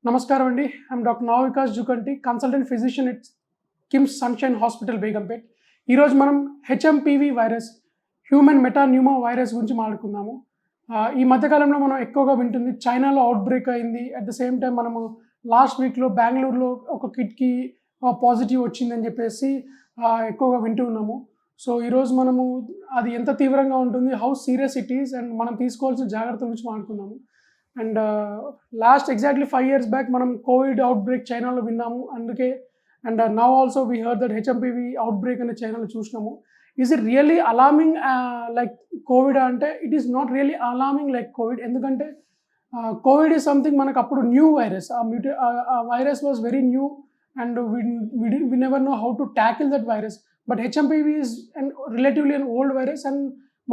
నమస్కారం అండి. I'm doctor Navikas Jukanti, consultant physician at KIMS sunshine hospital Begumpet. ఈరోజు మనం HMPV virus, human metapneumovirus గురించి మాట్లాడుకుందాము. ఈ మధ్యకాలంలో మనం ఎక్కువగా వింటుంది చైనాలో అవుట్ బ్రేక్ అయింది. అట్ ద సేమ్ టైం మనము లాస్ట్ వీక్లో బెంగళూరులో ఒక కిడ్కి పాజిటివ్ వచ్చిందని చెప్పేసి ఎక్కువగా వింటూ ఉన్నాము. సో ఈరోజు మనము అది ఎంత తీవ్రంగా ఉంటుంది, how serious it is, and మనం తీసుకోవాల్సిన జాగ్రత్తల గురించి మాట్లాడుకుందాము. And last exactly 5 years back మనం కోవిడ్ అవుట్ బ్రేక్ చైనాలో విన్నాము. అందుకే and now also we heard that HMPV outbreak అనే చైనాలో చూసినాము. Is it really alarming like Covid అంటే? It is not really alarming like Covid. ఎందుకంటే కోవిడ్ ఈజ్ సంథింగ్ మనకు అప్పుడు న్యూ వైరస్. ఆ virus was very new and we never know how to tackle that virus. But HMPV is relatively an old virus. And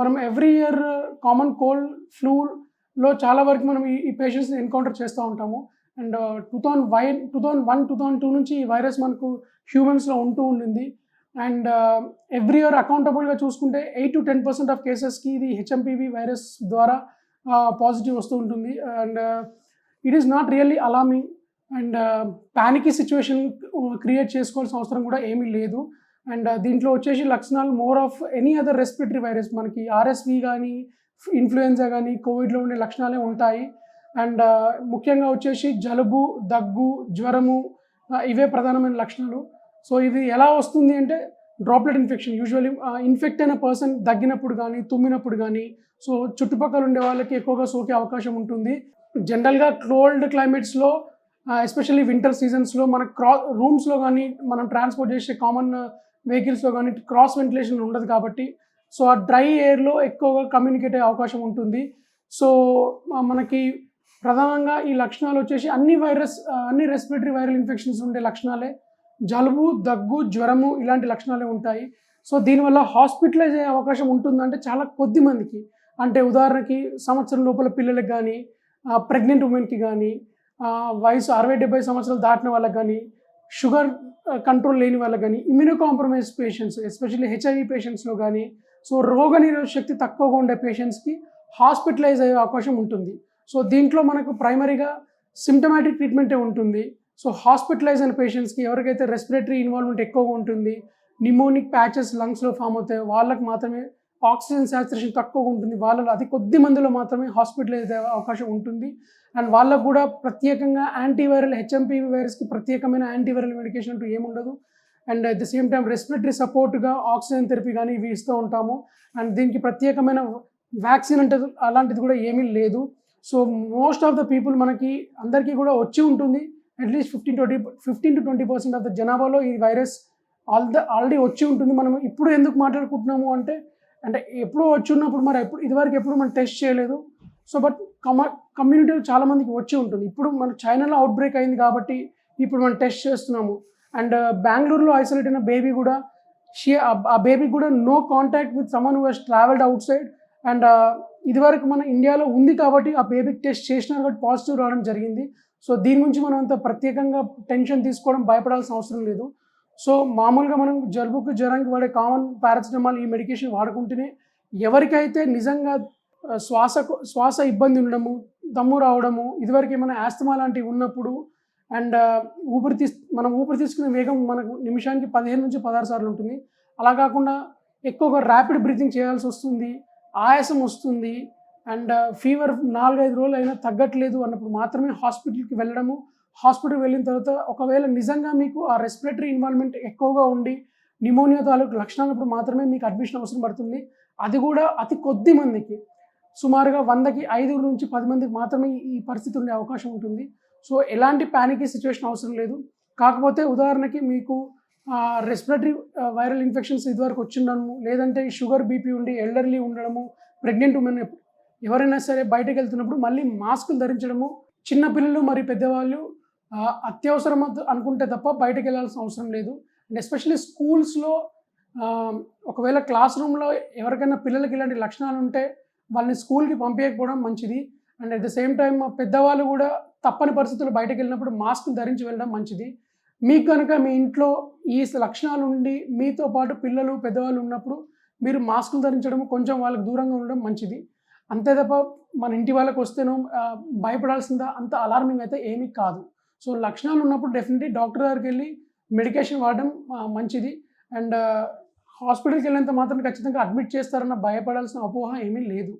మనం every year common cold, ఫ్లూలో చాలా వరకు మనం ఈ పేషెంట్స్ని encounter చేస్తూ ఉంటాము. అండ్ 2001-2002 నుంచి ఈ వైరస్ మనకు హ్యూమన్స్లో ఉంటూ ఉండింది. అండ్ ఎవ్రీ ఇయర్ అకౌంటబుల్గా చూసుకుంటే 8-10% ఆఫ్ కేసెస్కి ఇది హెచ్ఎంపివి వైరస్ ద్వారా పాజిటివ్ వస్తూ ఉంటుంది. And it is not really alarming. And panicky situation create చేసుకోవాల్సిన అవసరం కూడా ఏమీ లేదు. అండ్ దీంట్లో వచ్చేసి లక్షణాలు more of any other respiratory virus, మనకి ఆర్ఎస్వి కానీ ఇన్ఫ్లుయెన్జా కానీ కోవిడ్లో ఉండే లక్షణాలే ఉంటాయి. అండ్ ముఖ్యంగా వచ్చేసి జలుబు, దగ్గు, జ్వరము, ఇవే ప్రధానమైన లక్షణాలు. సో ఇది ఎలా వస్తుంది అంటే డ్రాప్లెట్ ఇన్ఫెక్షన్. యూజువల్లీ ఇన్ఫెక్ట్ అయిన పర్సన్ దగ్గినప్పుడు కానీ, తుమ్మినప్పుడు కానీ, సో చుట్టుపక్కల ఉండే వాళ్ళకి ఎక్కువగా సోకే అవకాశం ఉంటుంది. జనరల్గా కోల్డ్ క్లైమేట్స్లో, ఎస్పెషల్లీ వింటర్ సీజన్స్లో మన రూమ్స్లో కానీ, మనం ట్రాన్స్పోర్ట్ చేసే కామన్ వెహికల్స్లో కానీ క్రాస్ వెంటిలేషన్ ఉండదు కాబట్టి, సో ఆ డ్రై ఎయిర్లో ఎక్కువగా కమ్యూనికేట్ అయ్యే అవకాశం ఉంటుంది. సో మనకి ప్రధానంగా ఈ లక్షణాలు వచ్చేసి అన్ని రెస్పిరేటరీ వైరల్ ఇన్ఫెక్షన్స్ ఉండే లక్షణాలే. జలుబు, దగ్గు, జ్వరము ఇలాంటి లక్షణాలే ఉంటాయి. సో దీనివల్ల హాస్పిటలైజ్ అయ్యే అవకాశం ఉంటుందంటే చాలా కొద్ది మందికి. అంటే ఉదాహరణకి సంవత్సరం లోపల పిల్లలకు కానీ, ప్రెగ్నెంట్ ఉమెన్కి కానీ, వయసు 60-70 సంవత్సరాలు దాటిన వాళ్ళకి కానీ, షుగర్ కంట్రోల్ లేని వాళ్ళకి కానీ, immunocompromise patients, especially HIV పేషెంట్స్లో కానీ, సో రోగనిరోధక శక్తి తక్కువగా ఉండే పేషెంట్స్కి హాస్పిటలైజ్ అయ్యే అవకాశం ఉంటుంది. సో దీంట్లో మనకు ప్రైమరీగా సిమ్టమాటిక్ ట్రీట్మెంటే ఉంటుంది. సో హాస్పిటలైజ్ అయిన పేషెంట్స్కి, ఎవరికైతే రెస్పిరేటరీ ఇన్వాల్వ్మెంట్ ఎక్కువగా ఉంటుంది, నిమోనిక్ ప్యాచెస్ లంగ్స్లో ఫామ్ అవుతాయి, వాళ్ళకి మాత్రమే ఆక్సిజన్ సాచురేషన్ తక్కువగా ఉంటుంది. వాళ్ళలో అతి కొద్ది మందిలో మాత్రమే హాస్పిటలైజ్ అయ్యే అవకాశం ఉంటుంది. అండ్ వాళ్ళకు కూడా ప్రత్యేకంగా యాంటీవైరల్, హెచ్ఎంపివి వైరస్కి ప్రత్యేకమైన యాంటీవైరల్ మెడికేషన్ అంటూ ఏముండదు. And at the same time respiratory సపోర్ట్గా ఆక్సిజన్ థెరపీ కానీ ఇవి ఇస్తూ ఉంటాము. అండ్ దీనికి ప్రత్యేకమైన వ్యాక్సిన్ అంటే అలాంటిది కూడా ఏమీ లేదు. So most of the people మనకి అందరికీ కూడా వచ్చి ఉంటుంది. అట్లీస్ట్ 15-20% ఆఫ్ ద జనాభాలో ఈ వైరస్ ఆల్రెడీ వచ్చి ఉంటుంది. మనం ఇప్పుడు ఎందుకు మాట్లాడుకుంటున్నాము అంటే ఎప్పుడో వచ్చి ఉన్నప్పుడు మరి ఇదివరకు ఎప్పుడు మనం టెస్ట్ చేయలేదు. సో బట్ కమ్యూనిటీలో చాలామందికి వచ్చి ఉంటుంది. ఇప్పుడు మన చైనాలో అవుట్ బ్రేక్ అయింది కాబట్టి ఇప్పుడు మనం టెస్ట్ చేస్తున్నాము. అండ్ బెంగళూరులో ఐసోలేట్ అయిన బేబీ కూడా, ఆ బేబీ కూడా no contact with someone who has travelled outside. And ఇదివరకు మన ఇండియాలో ఉంది కాబట్టి ఆ బేబీకి టెస్ట్ చేసినారు కాబట్టి పాజిటివ్ రావడం జరిగింది. సో దీని గురించి మనం అంత ప్రత్యేకంగా టెన్షన్ తీసుకోవడం, భయపడాల్సిన అవసరం లేదు. సో మామూలుగా మనం జలుబుకు, జ్వరానికి వాడే కామన్ పారాసిటమాల్ ఈ మెడికేషన్ వాడుకుంటేనే, ఎవరికైతే నిజంగా శ్వాస ఇబ్బంది ఉండడము, దమ్ము రావడము, ఇదివరకు ఏమైనా ఆస్తమా లాంటివి ఉన్నప్పుడు, అండ్ మనం ఊపిరి తీసుకునే వేగం మనకు నిమిషానికి 15-16 సార్లు ఉంటుంది. అలా కాకుండా ఎక్కువగా ర్యాపిడ్ బ్రీతింగ్ చేయాల్సి వస్తుంది, ఆయాసం వస్తుంది, అండ్ ఫీవర్ 4-5 రోజులు అయినా తగ్గట్లేదు అన్నప్పుడు మాత్రమే హాస్పిటల్కి వెళ్ళడము. హాస్పిటల్కి వెళ్ళిన తర్వాత ఒకవేళ నిజంగా మీకు ఆ రెస్పిరేటరీ ఇన్వాల్వ్మెంట్ ఎక్కువగా ఉండి న్యూమోనియా తాలూకు లక్షణాలప్పుడు మాత్రమే మీకు అడ్మిషన్ అవసరం పడుతుంది. అది కూడా అతి కొద్ది మందికి, సుమారుగా 100కి 5-10 మందికి మాత్రమే ఈ పరిస్థితి ఉండే అవకాశం ఉంటుంది. సో ఎలాంటి ప్యానిక్ సిచ్యువేషన్ అవసరం లేదు. కాకపోతే ఉదాహరణకి మీకు రెస్పిరేటరీ వైరల్ ఇన్ఫెక్షన్స్ ఇదివరకు వచ్చిండడము, లేదంటే షుగర్, బీపీ ఉండి ఎల్డర్లీ ఉండడము, ప్రెగ్నెంట్ ఉమెన్, ఎవరైనా సరే బయటకు వెళ్తున్నప్పుడు మళ్ళీ మాస్కులు ధరించడము, చిన్నపిల్లలు మరియు పెద్దవాళ్ళు అత్యవసరం అనుకుంటే తప్ప బయటకు వెళ్ళాల్సిన అవసరం లేదు. అండ్ ఎస్పెషల్లీ స్కూల్స్లో ఒకవేళ క్లాస్ రూమ్లో ఎవరికైనా పిల్లలకి ఇలాంటి లక్షణాలు ఉంటే వాళ్ళని స్కూల్కి పంపించకపోవడం మంచిది. And at the same time పెద్దవాళ్ళు కూడా తప్పని పరిస్థితుల్లో బయటకు వెళ్ళినప్పుడు మాస్క్ ధరించి వెళ్ళడం మంచిది. మీకు కనుక మీ ఇంట్లో ఈ లక్షణాలు ఉండి మీతో పాటు పిల్లలు, పెద్దవాళ్ళు ఉన్నప్పుడు మీరు మాస్కులు ధరించడం, కొంచెం వాళ్ళకి దూరంగా ఉండడం మంచిది. అంతే తప్ప మన ఇంటి వాళ్ళకి వస్తేనో భయపడాల్సిందా అంత అలార్మింగ్ అయితే ఏమీ కాదు. సో లక్షణాలు ఉన్నప్పుడు డెఫినెట్లీ డాక్టర్ దగ్గరికి వెళ్ళి మెడికేషన్ వాడడం మంచిది. అండ్ హాస్పిటల్కి వెళ్ళినంత మాత్రం ఖచ్చితంగా అడ్మిట్ చేస్తారన్న భయపడాల్సిన అపోహ ఏమీ లేదు.